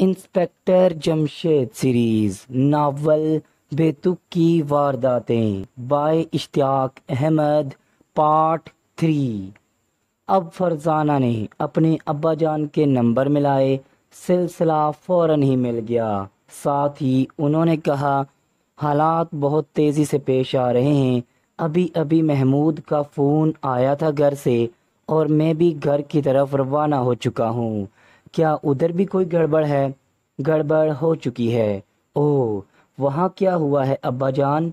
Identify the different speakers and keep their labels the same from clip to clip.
Speaker 1: Inspector Jamshed series novel بیتوک کی وارداتیں bye اشتیاق Ahmad part 3۔ اب فرزانہ نے اپنے ابا جان کے نمبر ملائے، سلسلہ فوراً ہی مل گیا۔ ساتھ ہی انہوں نے کہا حالات بہت تیزی سے پیش آ رہے ہیں، ابھی ابھی محمود کا فون آیا تھا گھر سے اور میں بھی گھر کی طرف روانہ ہو چکا ہوں۔ کیا ادھر بھی کوئی گڑبڑ ہے؟ گڑبڑ ہو چکی ہے۔ اوہ، وہاں کیا ہوا ہے ابا جان؟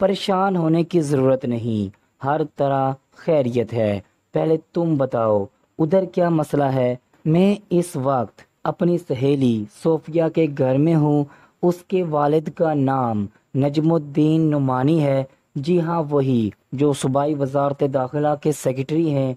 Speaker 1: پریشان ہونے کی ضرورت نہیں، ہر طرح خیریت ہے۔ پہلے تم بتاؤ ادھر کیا مسئلہ ہے؟ میں اس وقت اپنی سہیلی صوفیہ کے گھر میں ہوں۔ اس کے والد کا نام نجم الدین نعمانی ہے۔ جی ہاں، وہی جو صوبائی وزارت داخلہ کے سیکرٹری ہیں۔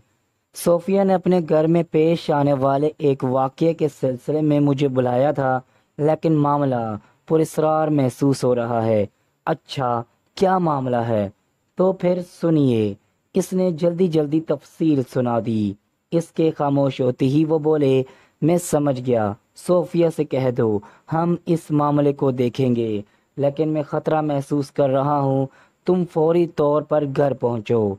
Speaker 1: صوفیہ نے اپنے گھر میں پیش آنے والے ایک واقعے کے سلسلے میں مجھے بلایا تھا، لیکن معاملہ پراسرار محسوس ہو رہا ہے۔ اچھا، کیا معاملہ ہے؟ تو پھر سنیے۔ اس نے جلدی جلدی تفصیل سنا دی۔ اس کے خاموش ہوتے ہی وہ بولے، میں سمجھ گیا، صوفیہ سے کہہ دو ہم اس معاملے کو دیکھیں گے، لیکن میں خطرہ محسوس کر رہا ہوں، تم فوری طور پر گھر پہنچو۔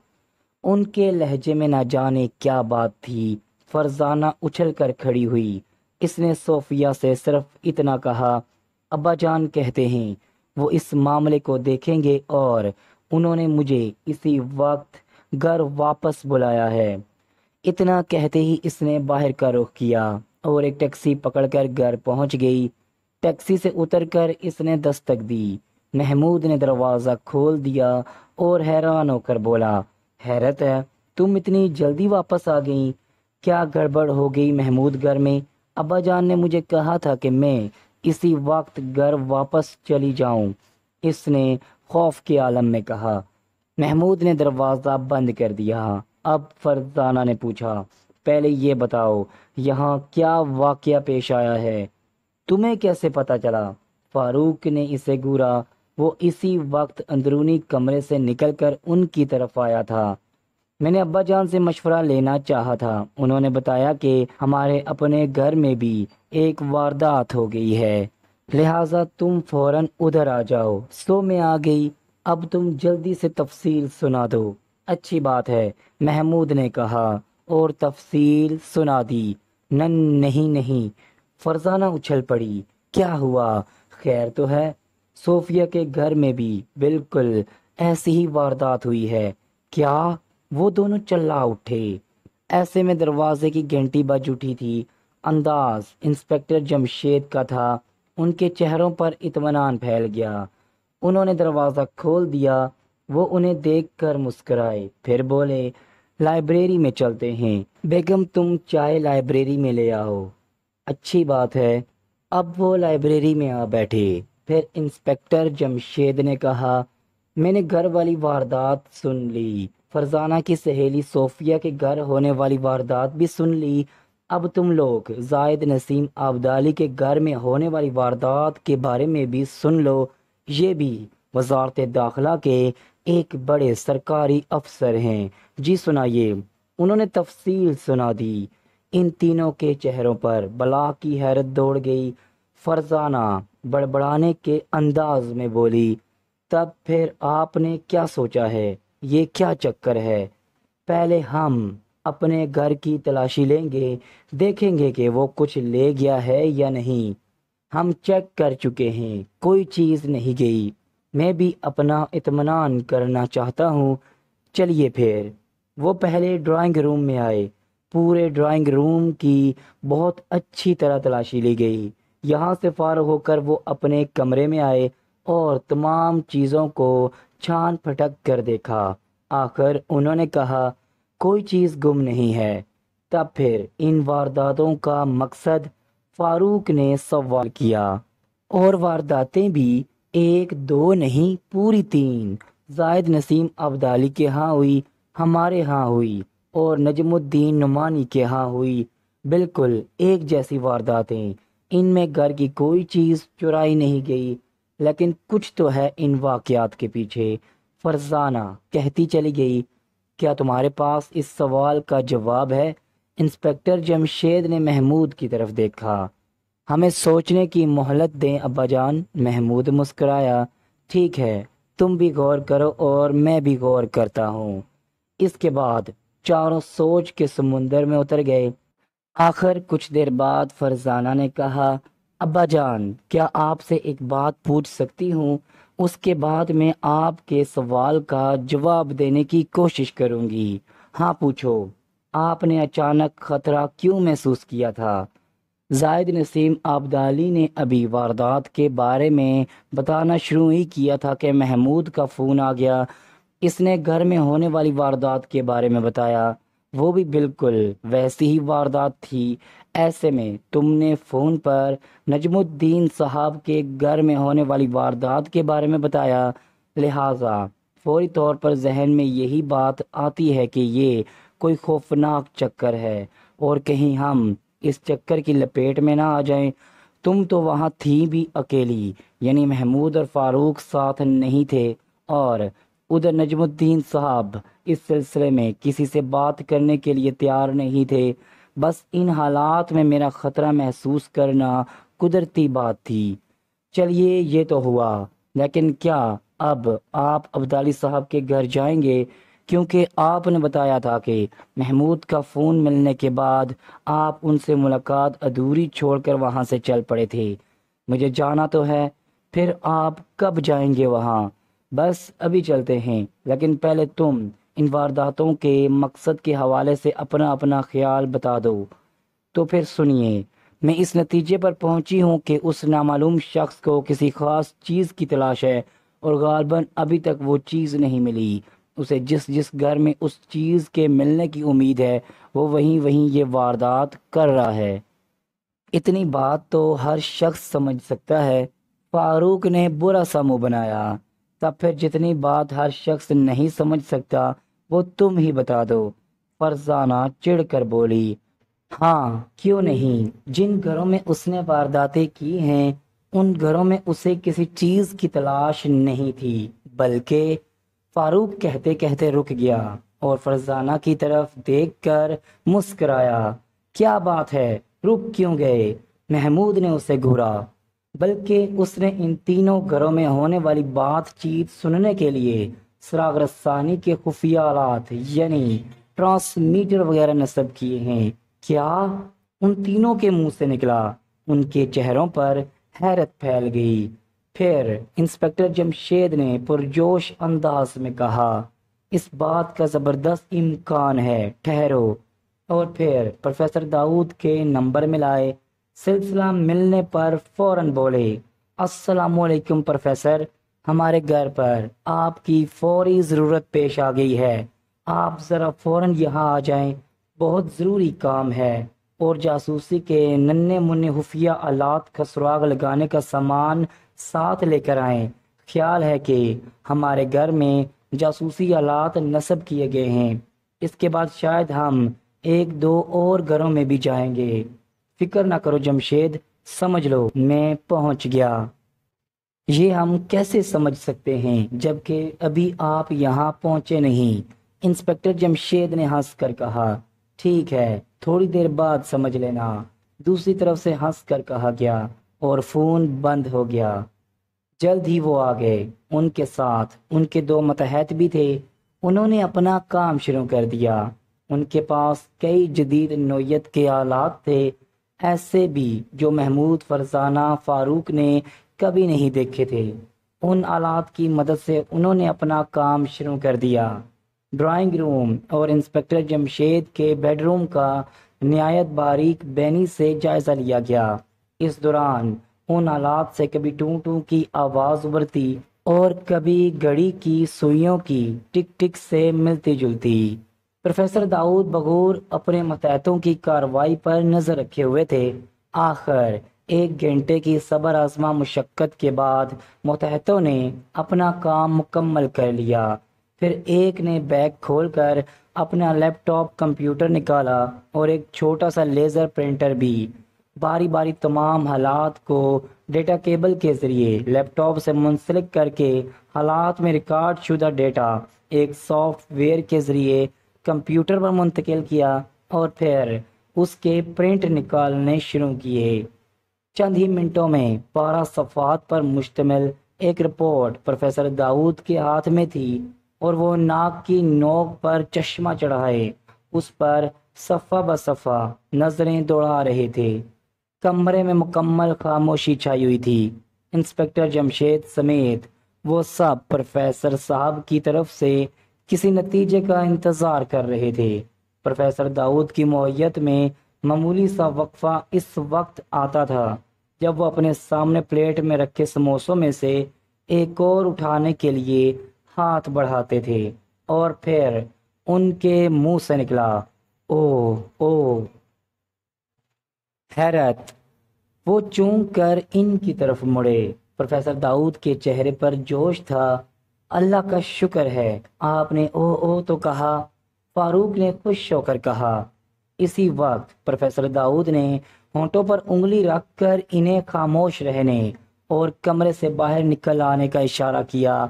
Speaker 1: ان کے لہجے میں نہ جانے کیا بات تھی۔ فرزانہ اچھل کر کھڑی ہوئی۔ اس نے صوفیہ سے صرف اتنا کہا، ابا جان کہتے ہیں وہ اس معاملے کو دیکھیں گے اور انہوں نے مجھے اسی وقت گھر واپس بلایا ہے۔ اتنا کہتے ہی اس نے باہر کا رخ کیا اور ایک ٹیکسی پکڑ کر گھر پہنچ گئی۔ ٹیکسی سے اتر کر اس نے دستک دی۔ محمود نے دروازہ کھول دیا اور حیران ہو کر بولا، حیرت ہے، تم اتنی جلدی واپس آ گئیں، کیا گڑبڑ ہو گئی محمود گھر میں؟ ابا جان نے مجھے کہا تھا کہ میں اسی وقت گھر واپس چلی جاؤں، اس نے خوف کے عالم میں کہا۔ محمود نے دروازہ بند کر دیا۔ اب فرزانہ نے پوچھا، پہلے یہ بتاؤ یہاں کیا واقعہ پیش آیا ہے؟ تمہیں کیسے پتا چلا؟ فاروق نے اسے گورا، وہ اسی وقت اندرونی کمرے سے نکل کر ان کی طرف آیا تھا۔ میں نے ابا جان سے مشورہ لینا چاہا تھا، انہوں نے بتایا کہ ہمارے اپنے گھر میں بھی ایک واردات ہو گئی ہے، لہٰذا تم فوراً ادھر آ جاؤ۔ سو میں آ گئی، اب تم جلدی سے تفصیل سنا دو۔ اچھی بات ہے، محمود نے کہا اور تفصیل سنا دی۔ نہیں، فرزانہ اچھل پڑی، کیا ہوا؟ خیر تو ہے؟ صوفیہ کے گھر میں بھی بالکل ایسی ہی واردات ہوئی ہے۔ کیا؟ وہ دونوں چلا اٹھے۔ ایسے میں دروازے کی گھنٹی بج اٹھی تھی۔ انداز انسپیکٹر جمشید کا تھا۔ ان کے چہروں پر اطمینان پھیل گیا۔ انہوں نے دروازہ کھول دیا۔ وہ انہیں دیکھ کر مسکرائے، پھر بولے، لائبریری میں چلتے ہیں، بیگم تم چائے لائبریری میں لے آؤ۔ اچھی بات ہے۔ اب وہ لائبریری میں آ بیٹھے۔ پھر انسپیکٹر جمشید نے کہا، میں نے گھر والی واردات سن لی، فرزانہ کی سہیلی صوفیہ کے گھر ہونے والی واردات بھی سن لی، اب تم لوگ زائد نسیم عبدالی کے گھر میں ہونے والی واردات کے بارے میں بھی سن لو۔ یہ بھی وزارت داخلہ کے ایک بڑے سرکاری افسر ہیں۔ جی سنائیے۔ انہوں نے تفصیل سنا دی۔ ان تینوں کے چہروں پر بلا کی حیرت دوڑ گئی۔ فرزانہ بڑبڑانے کے انداز میں بولی، تب پھر آپ نے کیا سوچا ہے؟ یہ کیا چکر ہے؟ پہلے ہم اپنے گھر کی تلاشی لیں گے، دیکھیں گے کہ وہ کچھ لے گیا ہے یا نہیں۔ ہم چیک کر چکے ہیں، کوئی چیز نہیں گئی۔ میں بھی اپنا اطمینان کرنا چاہتا ہوں۔ چلیے پھر۔ وہ پہلے ڈرائنگ روم میں آئے۔ پورے ڈرائنگ روم کی بہت اچھی طرح تلاشی لی گئی۔ یہاں سے فارغ ہو کر وہ اپنے کمرے میں آئے اور تمام چیزوں کو چھان پھٹک کر دیکھا۔ آخر انہوں نے کہا، کوئی چیز گم نہیں ہے۔ تب پھر ان وارداتوں کا مقصد؟ فاروق نے سوال کیا۔ اور وارداتیں بھی ایک دو نہیں، پوری 3۔ زائد نسیم عبدالی کے ہاں ہوئی، ہمارے ہاں ہوئی اور نجم الدین نعمانی کے ہاں ہوئی، بالکل ایک جیسی وارداتیں۔ ان میں گھر کی کوئی چیز چرائی نہیں گئی، لیکن کچھ تو ہے ان واقعات کے پیچھے۔ فرزانہ کہتی چلی گئی، کیا تمہارے پاس اس سوال کا جواب ہے؟ انسپیکٹر جمشید نے محمود کی طرف دیکھا۔ ہمیں سوچنے کی مہلت دیں ابا جان۔ محمود مسکرایا۔ ٹھیک ہے، تم بھی غور کرو اور میں بھی غور کرتا ہوں۔ اس کے بعد چاروں سوچ کے سمندر میں اتر گئے۔ آخر کچھ دیر بعد فرزانہ نے کہا، ابا جان کیا آپ سے ایک بات پوچھ سکتی ہوں؟ اس کے بعد میں آپ کے سوال کا جواب دینے کی کوشش کروں گی۔ ہاں پوچھو، آپ نے اچانک خطرہ کیوں محسوس کیا تھا؟ زاہد نسیم آبدالی نے ابھی واردات کے بارے میں بتانا شروع ہی کیا تھا کہ محمود کا فون آ گیا۔ اس نے گھر میں ہونے والی واردات کے بارے میں بتایا، وہ بھی بالکل ویسی ہی واردات تھی۔ ایسے میں تم نے فون پر نجم الدین صاحب کے گھر میں ہونے والی واردات کے بارے میں بتایا، لہٰذا فوری طور پر ذہن میں یہی بات آتی ہے کہ یہ کوئی خوفناک چکر ہے اور کہیں ہم اس چکر کی لپیٹ میں نہ آ جائیں۔ تم تو وہاں تھی بھی اکیلی، یعنی محمود اور فاروق ساتھ نہیں تھے، اور ادھر نجم الدین صاحب اس سلسلے میں کسی سے بات کرنے کے لیے تیار نہیں تھے۔ بس ان حالات میں میرا خطرہ محسوس کرنا قدرتی بات تھی۔ چلیے یہ تو ہوا، لیکن کیا اب آپ عبدالی صاحب کے گھر جائیں گے؟ کیونکہ آپ نے بتایا تھا کہ محمود کا فون ملنے کے بعد آپ ان سے ملاقات ادھوری چھوڑ کر وہاں سے چل پڑے تھے۔ مجھے جانا تو ہے، پھر آپ کب جائیں گے وہاں؟ بس ابھی چلتے ہیں، لیکن پہلے تم ان وارداتوں کے مقصد کے حوالے سے اپنا اپنا خیال بتا دو۔ تو پھر سنیے، میں اس نتیجے پر پہنچی ہوں کہ اس نامعلوم شخص کو کسی خاص چیز کی تلاش ہے، اور غالباً ابھی تک وہ چیز نہیں ملی۔ اسے جس جس گھر میں اس چیز کے ملنے کی امید ہے، وہ وہیں یہ واردات کر رہا ہے۔ اتنی بات تو ہر شخص سمجھ سکتا ہے۔ فاروق نے برا سا منہ بنایا۔ تب پھر جتنی بات ہر شخص نہیں سمجھ سکتا وہ تم ہی بتا دو، فرزانہ چڑھ کر بولی۔ ہاں کیوں نہیں، جن گھروں میں اس نے وارداتیں کی ہیں ان گھروں میں اسے کسی چیز کی تلاش نہیں تھی، بلکہ فاروق کہتے کہتے رک گیا اور فرزانہ کی طرف دیکھ کر مسکرایا۔ کیا بات ہے، رک کیوں گئے؟ محمود نے اسے گھورا۔ بلکہ اس نے ان تینوں گھروں میں ہونے والی بات چیت سننے کے لیے سراغ رسانی کے خفیہ آلات یعنی ٹرانسمیٹر وغیرہ نصب کیے ہیں۔ کیا؟ ان تینوں کے منہ سے نکلا۔ ان کے چہروں پر حیرت پھیل گئی۔ پھر انسپکٹر جمشید نے پرجوش انداز میں کہا، اس بات کا زبردست امکان ہے، ٹھہرو۔ اور پھر پروفیسر داؤد کے نمبر ملائے۔ سلسلہ ملنے پر فوراً بولے، السلام علیکم پروفیسر، ہمارے گھر پر آپ کی فوری ضرورت پیش آ گئی ہے، آپ ذرا فوراً یہاں آ جائیں، بہت ضروری کام ہے، اور جاسوسی کے ننھے منھے خفیہ آلات کا سراغ لگانے کا سامان ساتھ لے کر آئیں۔ خیال ہے کہ ہمارے گھر میں جاسوسی آلات نصب کیے گئے ہیں، اس کے بعد شاید ہم ایک دو اور گھروں میں بھی جائیں گے۔ فکر نہ کرو جمشید، سمجھ لو میں پہنچ گیا۔ یہ ہم کیسے سمجھ سکتے ہیں جبکہ ابھی آپ یہاں پہنچے نہیں؟ انسپکٹر جمشید نے ہنس کر کہا۔ ٹھیک ہے، تھوڑی دیر بعد سمجھ لینا، دوسری طرف سے ہنس کر کہا گیا، اور فون بند ہو گیا۔ جلد ہی وہ آ گئے۔ ان کے ساتھ ان کے دو متحد بھی تھے۔ انہوں نے اپنا کام شروع کر دیا۔ ان کے پاس کئی جدید نوعیت کے آلات تھے، ایسے بھی جو محمود، فرزانہ، فاروق نے کبھی نہیں دیکھے تھے۔ ان آلات کی مدد سے انہوں نے اپنا کام شروع کر دیا۔ ڈرائنگ روم اور انسپکٹر جمشید کے بیڈ روم کا نہایت باریک بینی سے جائزہ لیا گیا۔ اس دوران ان آلات سے کبھی ٹوں ٹوں کی آواز ابھرتی اور کبھی گھڑی کی سوئیوں کی ٹک ٹک سے ملتی جلتی۔ پروفیسر داؤد بغور اپنے متحدوں کی کارروائی پر نظر رکھے ہوئے تھے۔ آخر ایک گھنٹے کی صبر آزما مشقت کے بعد متحدوں نے اپنا کام مکمل کر لیا۔ پھر ایک نے بیگ کھول کر اپنا لیپ ٹاپ کمپیوٹر نکالا اور ایک چھوٹا سا لیزر پرنٹر بھی۔ باری باری تمام حالات کو ڈیٹا کیبل کے ذریعے لیپ ٹاپ سے منسلک کر کے حالات میں ریکارڈ شدہ ڈیٹا ایک سافٹ ویئر کے ذریعے کمپیوٹر پر منتقل کیا، اور پھر اس کے پرنٹ نکالنے شروع کیے۔ چند ہی منٹوں میں 12 صفحات پر مشتمل ایک رپورٹ پروفیسر داؤد کے ہاتھ میں تھی اور وہ ناک کی نوک پر چشمہ چڑھائے اس پر صفحہ بصفحہ نظریں دوڑا رہے تھے۔ کمرے میں مکمل خاموشی چھائی ہوئی تھی۔ انسپکٹر جمشید سمیت وہ سب پروفیسر صاحب کی طرف سے کسی نتیجے کا انتظار کر رہے تھے۔ پروفیسر داؤد کی معیت میں معمولی سا وقفہ اس وقت آتا تھا جب وہ اپنے سامنے پلیٹ میں رکھے سموسوں میں سے ایک اور اٹھانے کے لیے ہاتھ بڑھاتے تھے اور پھر ان کے منہ سے نکلا او او حیرت۔ وہ چونک کر ان کی طرف مڑے۔ پروفیسر داؤد کے چہرے پر جوش تھا۔ اللہ کا شکر ہے آپ نے او او تو کہا، فاروق نے خوش ہو کر کہا۔ اسی وقت پروفیسر داؤد نے ہونٹوں پر انگلی رکھ کر انہیں خاموش رہنے اور کمرے سے باہر نکل آنے کا اشارہ کیا۔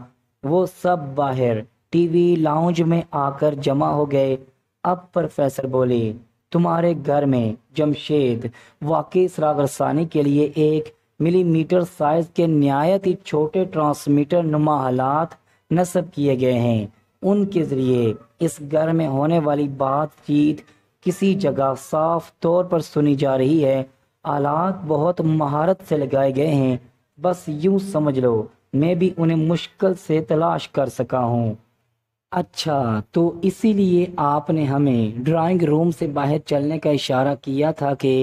Speaker 1: وہ سب باہر ٹی وی لاؤنج میں آ کر جمع ہو گئے۔ اب پروفیسر بولے، تمہارے گھر میں جمشید واقعی اسراغ رسانی کے لیے 1 ملی میٹر سائز کے نہایت ہی چھوٹے ٹرانسمیٹر نما آلات نصب کیے گئے ہیں۔ ان کے ذریعے اس گھر میں ہونے والی بات چیت کسی جگہ صاف طور پر سنی جا رہی ہے۔ آلات بہت مہارت سے لگائے گئے ہیں، بس یوں سمجھ لو میں بھی انہیں مشکل سے تلاش کر سکا ہوں۔ اچھا، تو اسی لیے آپ نے ہمیں ڈرائنگ روم سے باہر چلنے کا اشارہ کیا تھا کہ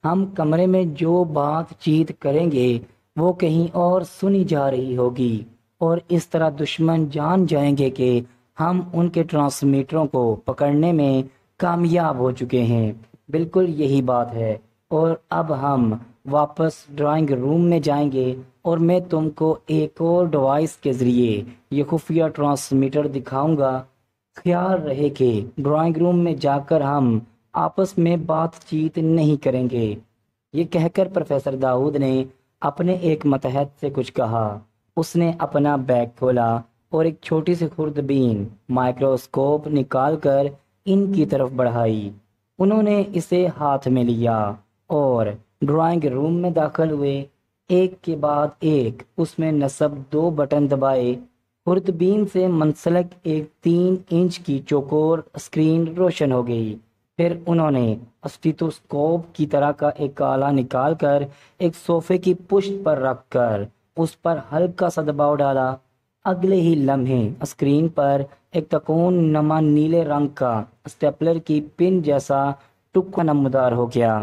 Speaker 1: ہم کمرے میں جو بات چیت کریں گے وہ کہیں اور سنی جا رہی ہوگی اور اس طرح دشمن جان جائیں گے کہ ہم ان کے ٹرانسمیٹروں کو پکڑنے میں کامیاب ہو چکے ہیں۔ بالکل یہی بات ہے، اور اب ہم واپس ڈرائنگ روم میں جائیں گے اور میں تم کو ایک اور ڈیوائس کے ذریعے یہ خفیہ ٹرانسمیٹر دکھاؤں گا۔ خیال رہے کہ ڈرائنگ روم میں جا کر ہم آپس میں بات چیت نہیں کریں گے۔ یہ کہہ کر پروفیسر داؤد نے اپنے ایک ماتحت سے کچھ کہا۔ اس نے اپنا بیگ کھولا اور ایک چھوٹی سی خوردبین مائکروسکوپ نکال کر ان کی طرف بڑھائی۔ انہوں نے اسے ہاتھ میں لیا اور ڈرائنگ روم میں داخل ہوئے۔ ایک کے بعد ایک اس میں نصب 2 بٹن دبائے۔ خوردبین سے منسلک ایک 3 انچ کی چوکور اسکرین روشن ہو گئی۔ پھر انہوں نے اسٹیتوسکوپ کی طرح کا ایک آلہ نکال کر ایک صوفے کی پشت پر رکھ کر اس پر ہلکا سا دباؤ ڈالا۔ اگلے ہی لمحے اسکرین پر ایک تکون نما نیلے رنگ کا اسٹیپلر کی پن جیسا ٹکڑا نمودار ہو گیا۔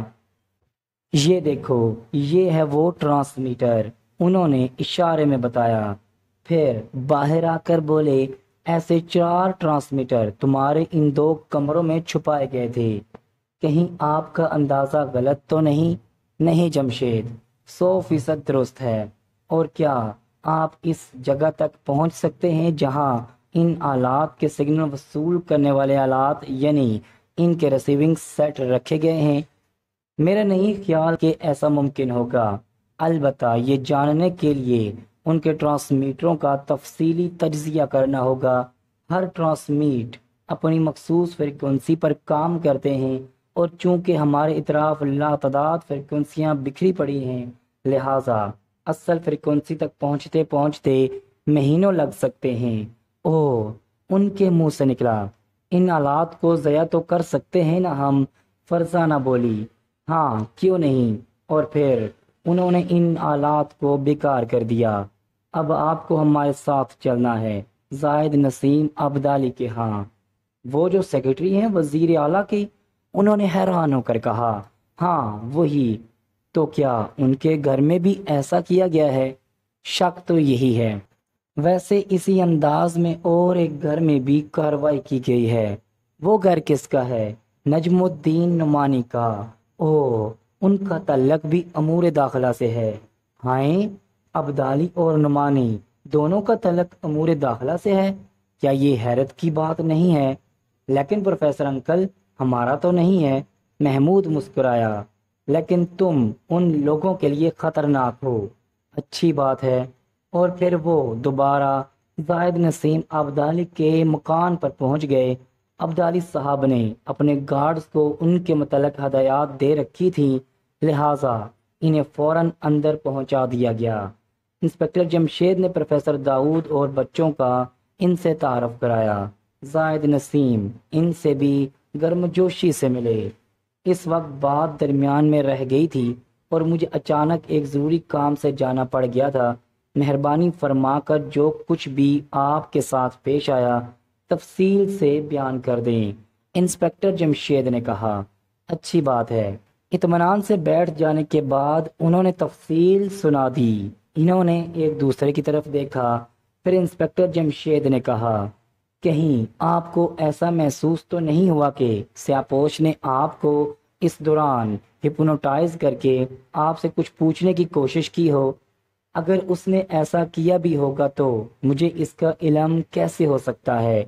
Speaker 1: یہ دیکھو، یہ ہے وہ ٹرانسمیٹر، انہوں نے اشارے میں بتایا۔ پھر باہر آ کر بولے، ایسے 4 ٹرانسمیٹر تمہارے ان 2 کمروں میں چھپائے گئے تھے۔ کہیں آپ کا اندازہ غلط تو نہیں؟ نہیں جمشید، 100% درست ہے۔ اور کیا آپ اس جگہ تک پہنچ سکتے ہیں جہاں ان آلات کے سگنل وصول کرنے والے آلات یعنی ان کے ریسیونگ سیٹ رکھے گئے ہیں؟ میرا نہیں خیال کہ ایسا ممکن ہوگا، البتہ یہ جاننے کے لیے ان کے ٹرانسمیٹروں کا تفصیلی تجزیہ کرنا ہوگا۔ ہر ٹرانسمیٹ اپنی مخصوص فریکوینسی پر کام کرتے ہیں، اور چونکہ ہمارے اطراف لاتعداد فریکوینسیاں بکھری پڑی ہیں، لہٰذا اصل فریکوینسی تک پہنچتے پہنچتے مہینوں لگ سکتے ہیں۔ اوہ، ان کے منہ سے نکلا، ان آلات کو ضائع تو کر سکتے ہیں نا ہم؟ فرزانہ بولی، ہاں کیوں نہیں۔ اور پھر انہوں نے ان آلات کو بیکار کر دیا۔ اب آپ کو ہمارے ساتھ چلنا ہے زاہد نسیم عبدالی کے ہاں۔ وہ جو سیکرٹری ہیں وزیر اعلیٰ کی؟ انہوں نے حیران ہو کر کہا۔ ہاں وہی۔ تو کیا ان کے گھر میں بھی ایسا کیا گیا ہے؟ شک تو یہی ہے۔ ویسے اسی انداز میں اور ایک گھر میں بھی کارروائی کی گئی ہے۔ وہ گھر کس کا ہے؟ نجم الدین نعمانی کا۔ اوہ، ان کا تعلق بھی امور داخلہ سے ہے؟ ہائیں، عبدالی اور نعمانی دونوں کا تعلق امور داخلہ سے ہے؟ کیا یہ حیرت کی بات نہیں ہے؟ لیکن پروفیسر انکل، ہمارا تو نہیں ہے۔ محمود مسکرایا۔ لیکن تم ان لوگوں کے لیے خطرناک ہو۔ اچھی بات ہے۔ اور پھر وہ دوبارہ زاہد نسیم عبدالی کے مکان پر پہنچ گئے۔ عبدالی صاحب نے اپنے گارڈز کو ان کے متعلق ہدایات دے رکھی تھیں، لہٰذا انہیں فوراً اندر پہنچا دیا گیا۔ انسپکٹر جمشید نے پروفیسر داؤد اور بچوں کا ان سے تعارف کرایا۔ زاہد نسیم ان سے بھی گرمجوشی سے ملے۔ اس وقت بات درمیان میں رہ گئی تھی اور مجھے اچانک ایک ضروری کام سے جانا پڑ گیا تھا۔ مہربانی فرما کر جو کچھ بھی آپ کے ساتھ پیش آیا تفصیل سے بیان کر دیں، انسپکٹر جمشید نے کہا۔ اچھی بات ہے۔ اطمینان سے بیٹھ جانے کے بعد انہوں نے تفصیل سنا دی۔ انہوں نے ایک دوسرے کی طرف دیکھا، پھر انسپکٹر جمشید نے کہا، کہیں آپ کو ایسا محسوس تو نہیں ہوا کہ سیاپوش نے آپ کو اس دوران ہپنوٹائز کر کے آپ سے کچھ پوچھنے کی کوشش کی ہو؟ اگر اس نے ایسا کیا بھی ہوگا تو مجھے اس کا علم کیسے ہو سکتا ہے؟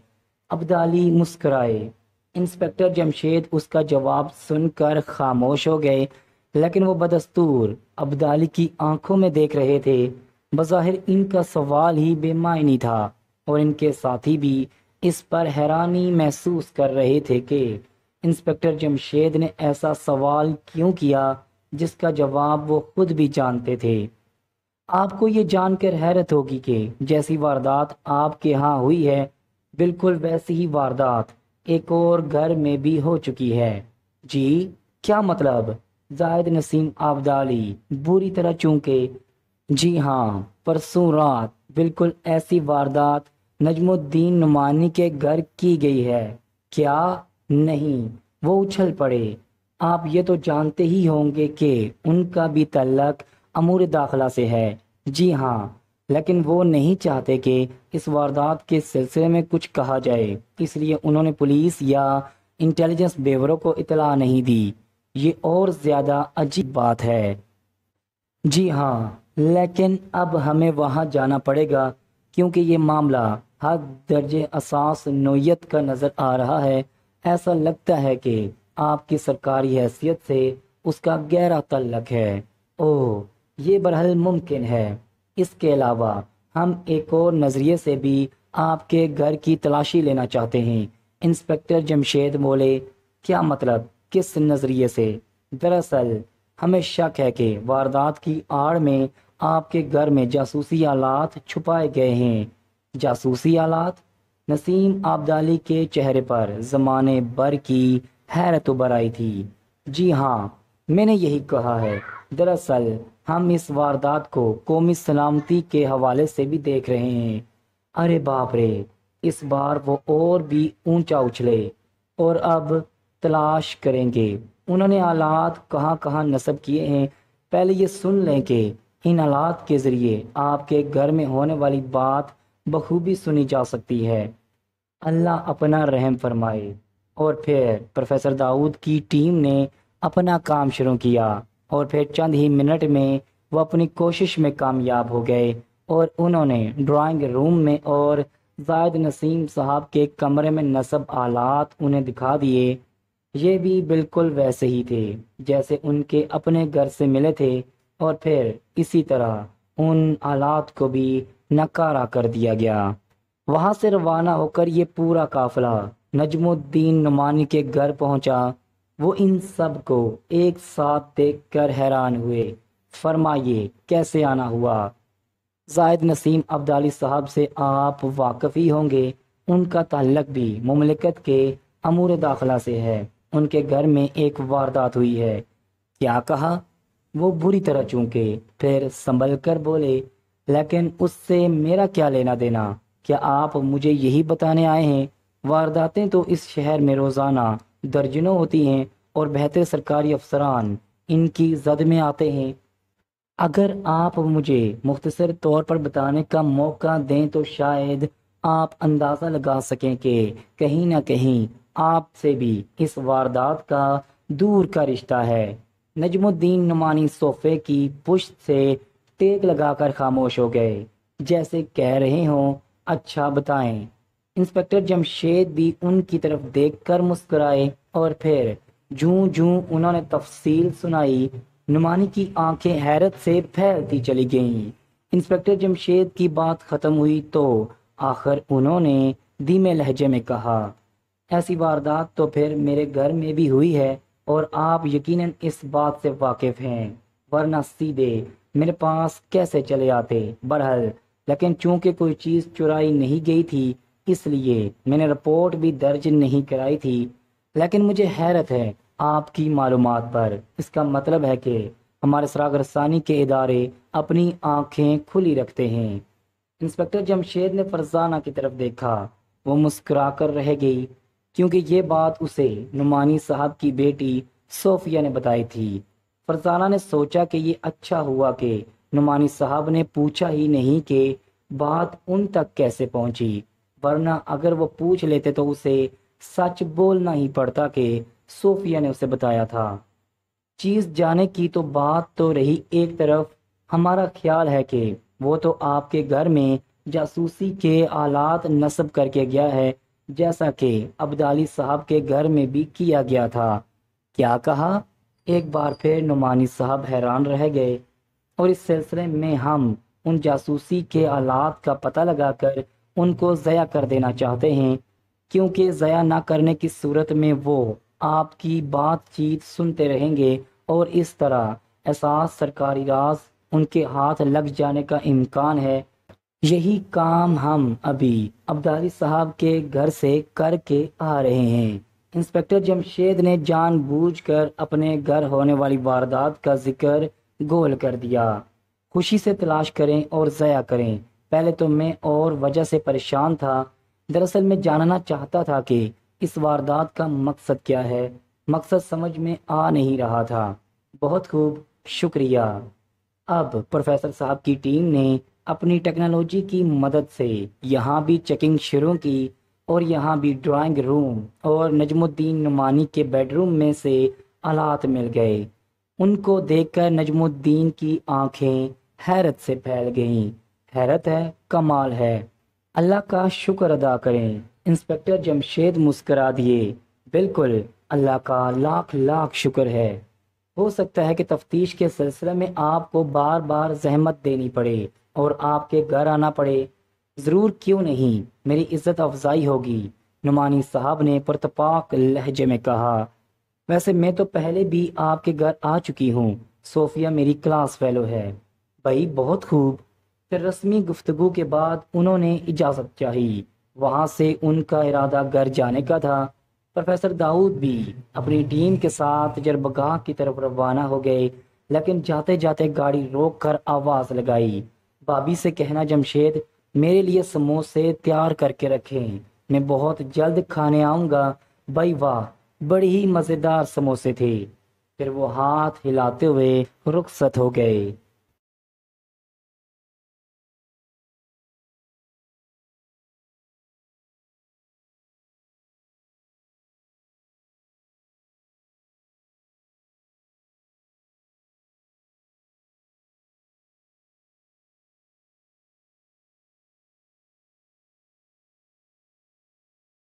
Speaker 1: ابدالی مسکرائے۔ انسپکٹر جمشید اس کا جواب سن کر خاموش ہو گئے، لیکن وہ بدستور ابدالی کی آنکھوں میں دیکھ رہے تھے۔ بظاہر ان کا سوال ہی بے معنی تھا اور ان کے ساتھی بھی اس پر حیرانی محسوس کر رہے تھے کہ انسپکٹر جمشید نے ایسا سوال کیوں کیا جس کا جواب وہ خود بھی جانتے تھے۔ آپ کو یہ جان کر حیرت ہوگی کہ جیسی واردات آپ کے ہاں ہوئی ہے بالکل ویسی ہی واردات ایک اور گھر میں بھی ہو چکی ہے۔ جی کیا مطلب؟ زاہد نسیم ابدالی بری طرح چونکے۔ جی ہاں، پرسوں رات بالکل ایسی واردات نجم الدین نعمانی کے گھر کی گئی ہے۔ کیا؟ نہیں، وہ اچھل پڑے۔ آپ یہ تو جانتے ہی ہوں گے کہ ان کا بھی تعلق امور داخلہ سے ہے۔ جی ہاں، لیکن وہ نہیں چاہتے کہ اس واردات کے سلسلے میں کچھ کہا جائے، اس لیے انہوں نے پولیس یا انٹیلیجنس بیورو کو اطلاع نہیں دی۔ یہ اور زیادہ عجیب بات ہے۔ جی ہاں، لیکن اب ہمیں وہاں جانا پڑے گا کیونکہ یہ معاملہ حد درجے اساس نوعیت کا نظر آ رہا ہے۔ ایسا لگتا ہے کہ آپ کی سرکاری حیثیت سے اس کا گہرا تعلق ہے۔ اوہ، یہ برحال ممکن ہے۔ اس کے علاوہ ہم ایک اور نظریے سے بھی آپ کے گھر کی تلاشی لینا چاہتے ہیں۔ انسپکٹر جمشید بولے۔ کیا مطلب؟ کس نظریے سے؟ دراصل ہمیں شک ہے کہ واردات کی آڑ میں آپ کے گھر میں جاسوسی آلات چھپائے گئے ہیں۔ جاسوسی آلات؟ نسیم ابدالی کے چہرے پر زمانے بھر کی حیرت ابھر آئی تھی۔ جی ہاں، میں نے یہی کہا ہے۔ دراصل ہم اس واردات کو قومی سلامتی کے حوالے سے بھی دیکھ رہے ہیں۔ ارے باپ رے! اس بار وہ اور بھی اونچا اچھلے اور اب تلاش کریں گے انہوں نے آلات کہاں کہاں نصب کیے ہیں۔ پہلے یہ سن لیں کہ ان آلات کے ذریعے آپ کے گھر میں ہونے والی بات بخوبی سنی جا سکتی ہے۔ اللہ اپنا رحم فرمائے۔ اور پھر پروفیسر داؤد کی ٹیم نے اپنا کام شروع کیا اور پھر چند ہی منٹ میں وہ اپنی کوشش میں کامیاب ہو گئے اور انہوں نے ڈرائنگ روم میں اور زاہد نسیم صاحب کے کمرے میں نصب آلات انہیں دکھا دیے۔ یہ بھی بالکل ویسے ہی تھے جیسے ان کے اپنے گھر سے ملے تھے، اور پھر اسی طرح ان آلات کو بھی نکارہ کر دیا گیا۔ وہاں سے روانہ ہو کر یہ پورا قافلہ نجم الدین نعمانی کے گھر پہنچا۔ وہ ان سب کو ایک ساتھ دیکھ کر حیران ہوئے۔ فرمائیے کیسے آنا ہوا؟ زاہد نسیم ابدالی صاحب سے آپ واقف ہی ہوں گے، ان کا تعلق بھی مملکت کے امور داخلہ سے ہے۔ ان کے گھر میں ایک واردات ہوئی ہے۔ کیا کہا؟ وہ بری طرح چونکے، پھر سنبھل کر بولے، لیکن اس سے میرا کیا لینا دینا؟ کیا آپ مجھے یہی بتانے آئے ہیں؟ وارداتیں تو اس شہر میں روزانہ درجنوں ہوتی ہیں اور بہتر سرکاری افسران ان کی زد میں آتے ہیں۔ اگر آپ مجھے مختصر طور پر بتانے کا موقع دیں تو شاید آپ اندازہ لگا سکیں کہ کہیں نہ کہیں آپ سے بھی اس واردات کا دور کا رشتہ ہے۔ نجم الدین نعمانی صوفے کی پشت سے ٹیک لگا کر خاموش ہو گئے، جیسے کہہ رہے ہوں اچھا بتائیں۔ انسپکٹر جمشید بھی ان کی طرف دیکھ کر مسکرائے اور پھر جوں جوں انہوں نے تفصیل سنائی نعمانی کی آنکھیں حیرت سے پھیلتی چلی گئیں۔ انسپکٹر جمشید کی بات ختم ہوئی تو آخر انہوں نے دھیمے لہجے میں کہا، ایسی واردات تو پھر میرے گھر میں بھی ہوئی ہے اور آپ یقیناً اس بات سے واقف ہیں۔ ورنہ سیدھے میرے پاس کیسے چلے آتے؟ برحال لیکن چونکہ کوئی چیز چرائی نہیں گئی تھی اس لیے میں نے رپورٹ بھی درج نہیں کرائی تھی۔ لیکن مجھے حیرت ہے آپ کی معلومات پر۔ اس کا مطلب ہے کہ ہمارے سراغ رسانی کے ادارے اپنی آنکھیں کھلی رکھتے ہیں۔ انسپکٹر جمشید نے فرزانہ کی طرف دیکھا۔ وہ مسکرا کر رہ گئی کیونکہ یہ بات اسے نعمانی صاحب کی بیٹی صوفیہ نے بتائی تھی۔ فرزانہ نے سوچا کہ یہ اچھا ہوا کہ نعمانی صاحب نے پوچھا ہی نہیں کہ بات ان تک کیسے پہنچی، ورنہ اگر وہ پوچھ لیتے تو اسے سچ بولنا ہی پڑتا کہ صوفیہ نے اسے بتایا تھا۔ چیز جانے کی تو بات تو رہی ایک طرف، ہمارا خیال ہے کہ وہ تو آپ کے گھر میں جاسوسی کے آلات نصب کر کے گیا ہے، جیسا کہ عبدالی صاحب کے گھر میں بھی کیا گیا تھا۔ کیا کہا؟ ایک بار پھر نعمانی صاحب حیران رہ گئے۔ اور اس سلسلے میں ہم ان جاسوسی کے آلات کا پتہ لگا کر ان کو ضائع کر دینا چاہتے ہیں، کیونکہ ضائع نہ کرنے کی صورت میں وہ آپ کی بات چیت سنتے رہیں گے اور اس طرح احساس سرکاری راز ان کے ہاتھ لگ جانے کا امکان ہے۔ یہی کام ہم ابھی عبدالی صاحب کے گھر سے کر کے آ رہے ہیں۔ انسپکٹر جمشید نے جان بوجھ کر اپنے گھر ہونے والی واردات کا ذکر گول کر دیا۔ خوشی سے تلاش کریں اور ضائع کریں۔ پہلے تو میں اور وجہ سے پریشان تھا۔ دراصل میں جاننا چاہتا تھا کہ اس واردات کا مقصد کیا ہے۔ مقصد سمجھ میں آ نہیں رہا تھا۔ بہت خوب، شکریہ۔ اب پروفیسر صاحب کی ٹیم نے اپنی ٹیکنالوجی کی مدد سے یہاں بھی چیکنگ شروع کی اور یہاں بھی ڈرائنگ روم اور نجم الدین نعمانی کے بیڈ روم میں سے آلات مل گئے۔ ان کو دیکھ کر نجم الدین کی آنکھیں حیرت سے پھیل گئیں۔ حیرت ہے، کمال ہے، اللہ کا شکر ادا کریں۔ انسپکٹر جمشید مسکرا دیے۔ بالکل، اللہ کا لاکھ لاکھ شکر ہے۔ ہو سکتا ہے کہ تفتیش کے سلسلے میں آپ کو بار بار زحمت دینی پڑے اور آپ کے گھر آنا پڑے۔ ضرور، کیوں نہیں، میری عزت افزائی ہوگی، نعمانی صاحب نے پرتپاک لہجے میں کہا۔ ویسے میں تو پہلے بھی آپ کے گھر آ چکی ہوں، صوفیہ میری کلاس فیلو ہے۔ بھائی بہت خوب۔ پھر رسمی گفتگو کے بعد انہوں نے اجازت چاہی۔ وہاں سے ان کا ارادہ گھر جانے کا تھا۔ پروفیسر داؤد بھی اپنی ٹیم کے ساتھ جربگاہ کی طرف روانہ ہو گئے، لیکن جاتے جاتے گاڑی روک کر آواز لگائی، بابی سے کہنا جمشید میرے لیے سموسے تیار کر کے رکھیں، میں بہت جلد کھانے آؤں گا۔ بھائی واہ، بڑی ہی مزیدار سموسے تھے۔ پھر وہ ہاتھ ہلاتے ہوئے رخصت ہو گئے۔